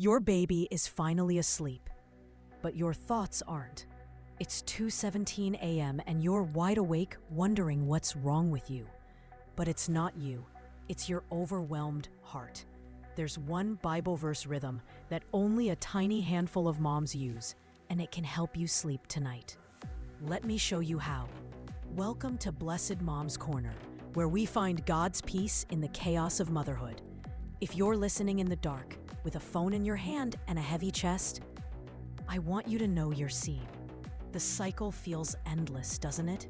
Your baby is finally asleep, but your thoughts aren't. It's 2:17 a.m. and you're wide awake wondering what's wrong with you. But it's not you, it's your overwhelmed heart. There's one Bible verse rhythm that only a tiny handful of moms use, and it can help you sleep tonight. Let me show you how. Welcome to Blessed Mom's Corner, where we find God's peace in the chaos of motherhood. If you're listening in the dark, with a phone in your hand and a heavy chest, I want you to know you're seen. The cycle feels endless, doesn't it?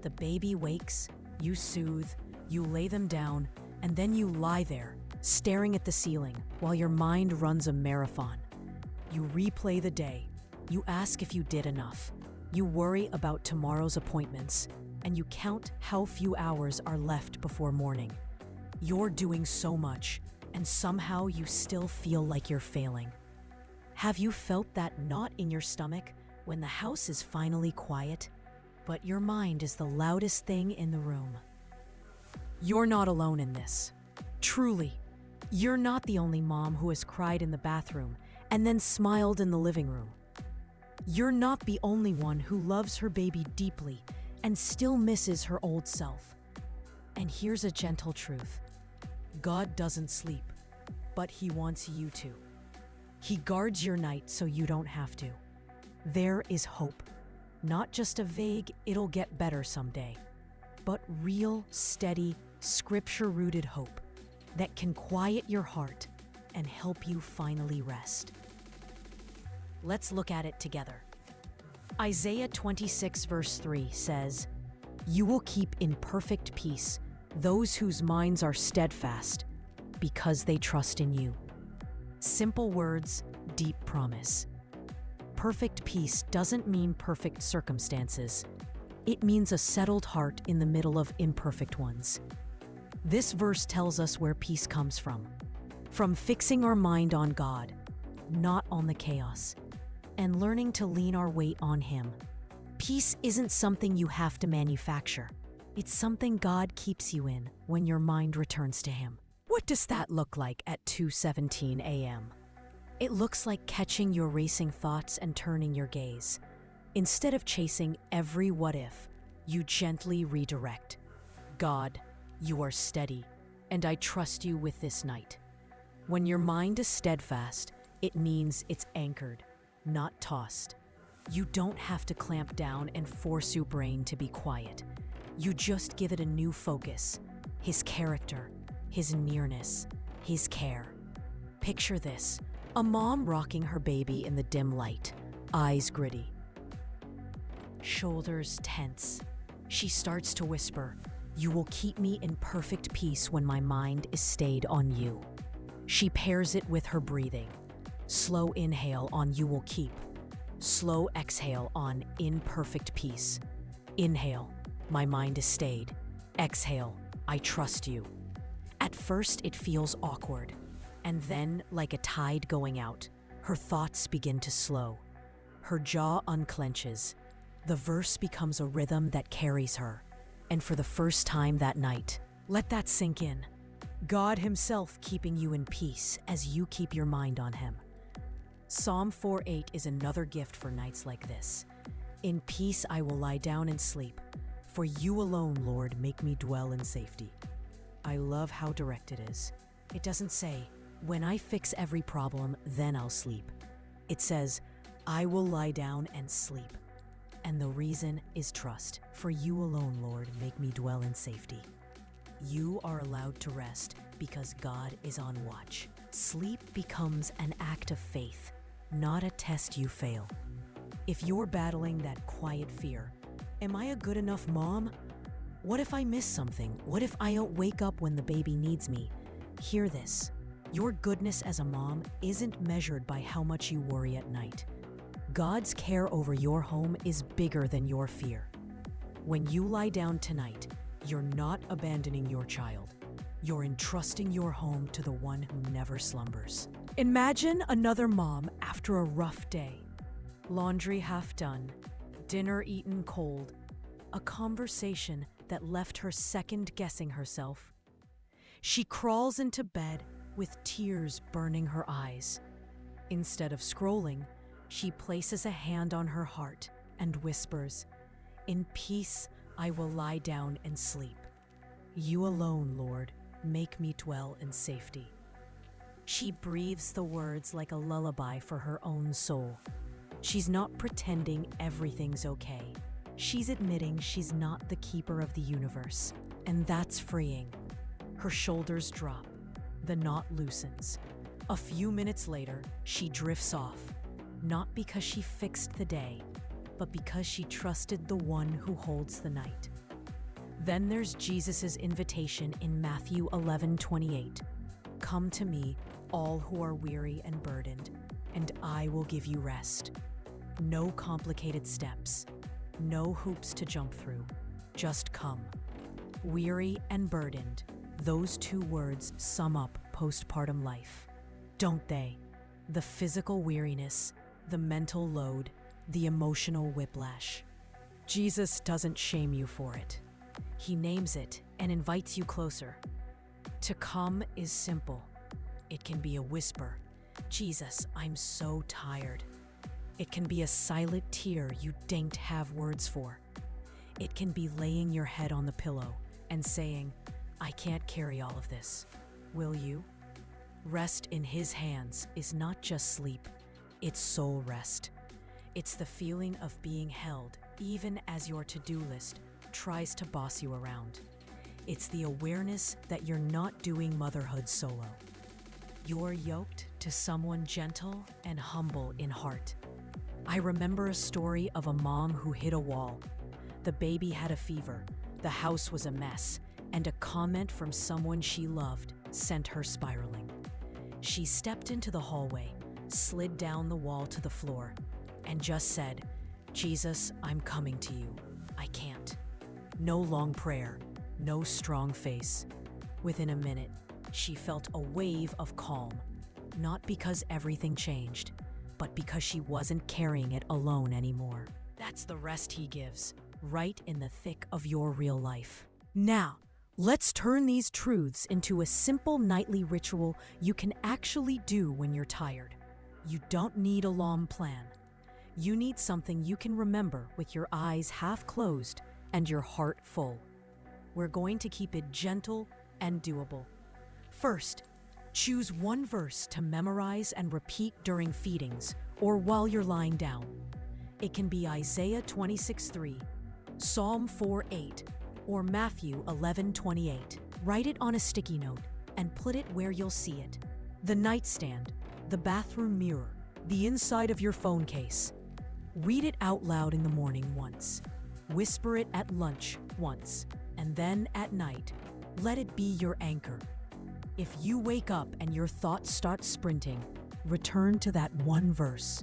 The baby wakes, you soothe, you lay them down, and then you lie there, staring at the ceiling while your mind runs a marathon. You replay the day, you ask if you did enough, you worry about tomorrow's appointments, and you count how few hours are left before morning. You're doing so much, and somehow you still feel like you're failing. Have you felt that knot in your stomach when the house is finally quiet, but your mind is the loudest thing in the room? You're not alone in this. Truly, you're not the only mom who has cried in the bathroom and then smiled in the living room. You're not the only one who loves her baby deeply and still misses her old self. And here's a gentle truth. God doesn't sleep, but He wants you to. He guards your night so you don't have to. There is hope. Not just a vague, it'll get better someday, but real, steady, scripture-rooted hope that can quiet your heart and help you finally rest. Let's look at it together. Isaiah 26 verse 3 says, "You will keep in perfect peace those whose minds are steadfast, because they trust in you." Simple words, deep promise. Perfect peace doesn't mean perfect circumstances. It means a settled heart in the middle of imperfect ones. This verse tells us where peace comes from fixing our mind on God, not on the chaos, and learning to lean our weight on Him. Peace isn't something you have to manufacture. It's something God keeps you in when your mind returns to Him. What does that look like at 2:17 a.m.? It looks like catching your racing thoughts and turning your gaze. Instead of chasing every what if, you gently redirect. God, you are steady, and I trust you with this night. When your mind is steadfast, it means it's anchored, not tossed. You don't have to clamp down and force your brain to be quiet. You just give it a new focus, His character, His nearness, His care. Picture this, a mom rocking her baby in the dim light, eyes gritty, shoulders tense. She starts to whisper, "You will keep me in perfect peace when my mind is stayed on you." She pairs it with her breathing. Slow inhale on "you will keep." Slow exhale on "in perfect peace." Inhale, "My mind is stayed." Exhale, "I trust you." At first, it feels awkward. And then, like a tide going out, her thoughts begin to slow. Her jaw unclenches. The verse becomes a rhythm that carries her. And for the first time that night, let that sink in. God Himself keeping you in peace as you keep your mind on Him. Psalm 4:8 is another gift for nights like this. "In peace I will lie down and sleep. For you alone, Lord, make me dwell in safety." I love how direct it is. It doesn't say, "When I fix every problem, then I'll sleep." It says, "I will lie down and sleep." And the reason is trust. "For you alone, Lord, make me dwell in safety." You are allowed to rest because God is on watch. Sleep becomes an act of faith, not a test you fail. If you're battling that quiet fear, am I a good enough mom? What if I miss something? What if I don't wake up when the baby needs me? Hear this. Your goodness as a mom isn't measured by how much you worry at night. God's care over your home is bigger than your fear. When you lie down tonight, you're not abandoning your child. You're entrusting your home to the one who never slumbers. Imagine another mom after a rough day. Laundry half done, dinner eaten cold, a conversation that left her second-guessing herself. She crawls into bed with tears burning her eyes. Instead of scrolling, she places a hand on her heart and whispers, "In peace I will lie down and sleep. You alone, Lord, make me dwell in safety." She breathes the words like a lullaby for her own soul. She's not pretending everything's okay. She's admitting she's not the keeper of the universe, and that's freeing. Her shoulders drop. The knot loosens. A few minutes later, she drifts off, not because she fixed the day, but because she trusted the one who holds the night. Then there's Jesus' invitation in Matthew 11:28. "Come to me, all who are weary and burdened, and I will give you rest." No complicated steps, no hoops to jump through, just come. Weary and burdened, those two words sum up postpartum life, don't they? The physical weariness, the mental load, the emotional whiplash. Jesus doesn't shame you for it. He names it and invites you closer. To come is simple. It can be a whisper, "Jesus, I'm so tired." It can be a silent tear you daren't have words for. It can be laying your head on the pillow and saying, "I can't carry all of this. Will you?" Rest in His hands is not just sleep, it's soul rest. It's the feeling of being held even as your to-do list tries to boss you around. It's the awareness that you're not doing motherhood solo. You're yoked to someone gentle and humble in heart. I remember a story of a mom who hit a wall. The baby had a fever, the house was a mess, and a comment from someone she loved sent her spiraling. She stepped into the hallway, slid down the wall to the floor, and just said, "Jesus, I'm coming to you. I can't." No long prayer, no strong face. Within a minute, she felt a wave of calm, not because everything changed, but because she wasn't carrying it alone anymore. That's the rest He gives, right in the thick of your real life. Now, let's turn these truths into a simple nightly ritual you can actually do when you're tired. You don't need a long plan. You need something you can remember with your eyes half closed and your heart full. We're going to keep it gentle and doable. First, choose one verse to memorize and repeat during feedings or while you're lying down. It can be Isaiah 26:3, Psalm 4:8, or Matthew 11:28. Write it on a sticky note and put it where you'll see it. The nightstand, the bathroom mirror, the inside of your phone case. Read it out loud in the morning once. Whisper it at lunch once. And then at night, let it be your anchor. If you wake up and your thoughts start sprinting, return to that one verse.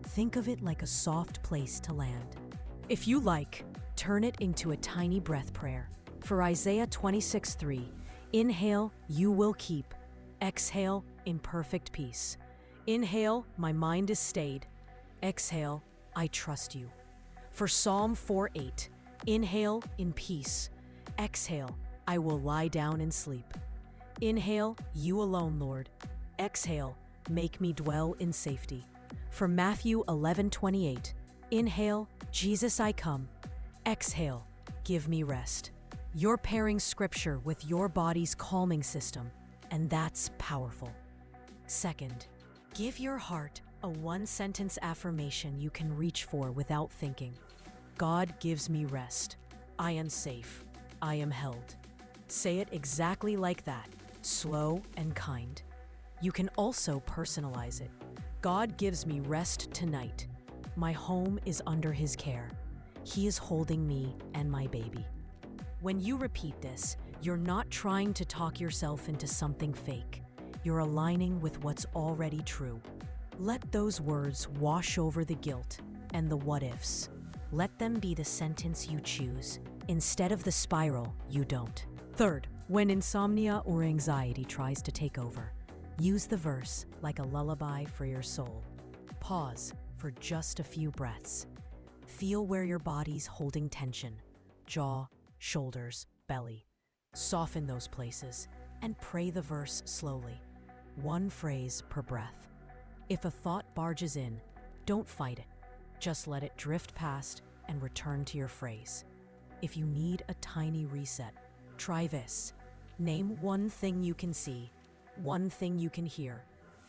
Think of it like a soft place to land. If you like, turn it into a tiny breath prayer. For Isaiah 26:3, inhale, you will keep. Exhale, in perfect peace. Inhale, my mind is stayed. Exhale, I trust you. For Psalm 4:8, inhale, in peace. Exhale, I will lie down and sleep. Inhale, you alone, Lord. Exhale, make me dwell in safety. For Matthew 11:28, inhale, Jesus, I come. Exhale, give me rest. You're pairing scripture with your body's calming system, and that's powerful. Second, give your heart a one-sentence affirmation you can reach for without thinking. God gives me rest. I am safe. I am held. Say it exactly like that, slow and kind. You can also personalize it. God gives me rest tonight. My home is under His care. He is holding me and my baby. When you repeat this, you're not trying to talk yourself into something fake. You're aligning with what's already true. Let those words wash over the guilt and the what-ifs. Let them be the sentence you choose, instead of the spiral you don't. Third, when insomnia or anxiety tries to take over, use the verse like a lullaby for your soul. Pause for just a few breaths. Feel where your body's holding tension, jaw, shoulders, belly. Soften those places and pray the verse slowly, one phrase per breath. If a thought barges in, don't fight it. Just let it drift past and return to your phrase. If you need a tiny reset, try this. Name one thing you can see, one thing you can hear,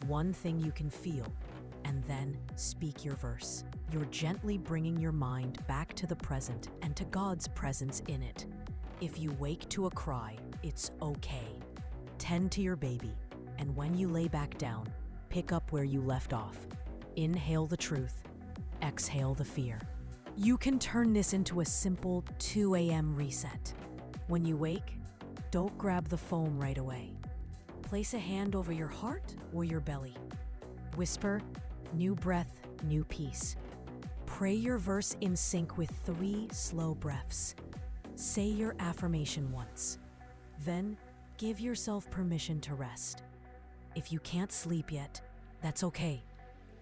one thing you can feel, and then speak your verse. You're gently bringing your mind back to the present and to God's presence in it. If you wake to a cry, it's okay. Tend to your baby, and when you lay back down, pick up where you left off. Inhale the truth, exhale the fear. You can turn this into a simple 2 a.m. reset. When you wake, don't grab the phone right away. Place a hand over your heart or your belly. Whisper, new breath, new peace. Pray your verse in sync with 3 slow breaths. Say your affirmation once. Then, give yourself permission to rest. If you can't sleep yet, that's okay.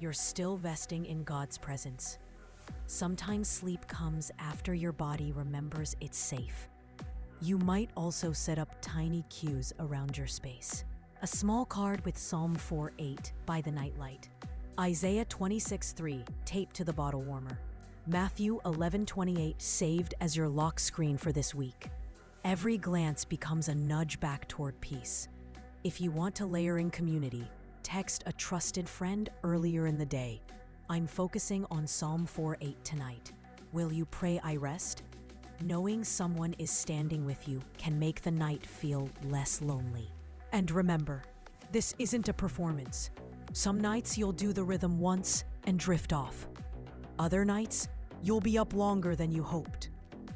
You're still resting in God's presence. Sometimes sleep comes after your body remembers it's safe. You might also set up tiny cues around your space. A small card with Psalm 4:8 by the nightlight. Isaiah 26:3 taped to the bottle warmer. Matthew 11:28 saved as your lock screen for this week. Every glance becomes a nudge back toward peace. If you want to layer in community, text a trusted friend earlier in the day. I'm focusing on Psalm 4:8 tonight. Will you pray I rest? Knowing someone is standing with you can make the night feel less lonely. And remember, this isn't a performance. Some nights you'll do the rhythm once and drift off. Other nights, you'll be up longer than you hoped.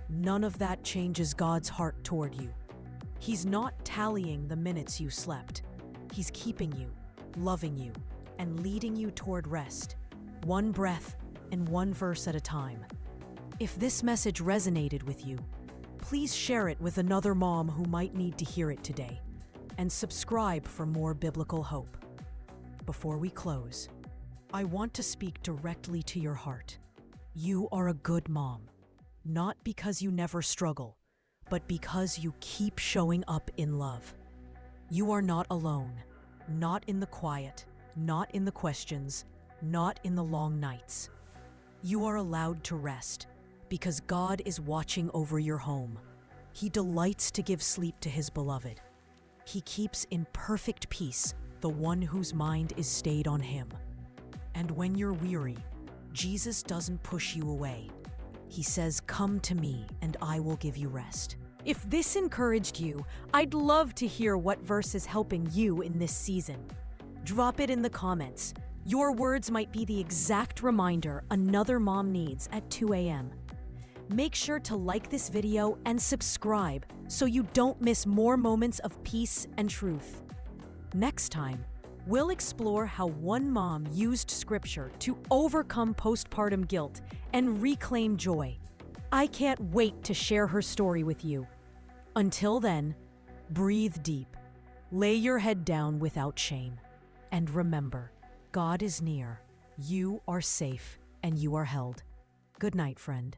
None of that changes God's heart toward you. He's not tallying the minutes you slept. He's keeping you, loving you, and leading you toward rest, one breath and one verse at a time. If this message resonated with you, please share it with another mom who might need to hear it today, and subscribe for more biblical hope. Before we close, I want to speak directly to your heart. You are a good mom, not because you never struggle, but because you keep showing up in love. You are not alone, not in the quiet, not in the questions, not in the long nights. You are allowed to rest because God is watching over your home. He delights to give sleep to his beloved. He keeps in perfect peace the one whose mind is stayed on him. And when you're weary, Jesus doesn't push you away. He says, "Come to me and I will give you rest." If this encouraged you, I'd love to hear what verse is helping you in this season. Drop it in the comments. Your words might be the exact reminder another mom needs at 2 a.m. Make sure to like this video and subscribe so you don't miss more moments of peace and truth. Next time, we'll explore how one mom used scripture to overcome postpartum guilt and reclaim joy. I can't wait to share her story with you. Until then, breathe deep, lay your head down without shame, and remember, God is near, you are safe, and you are held. Good night, friend.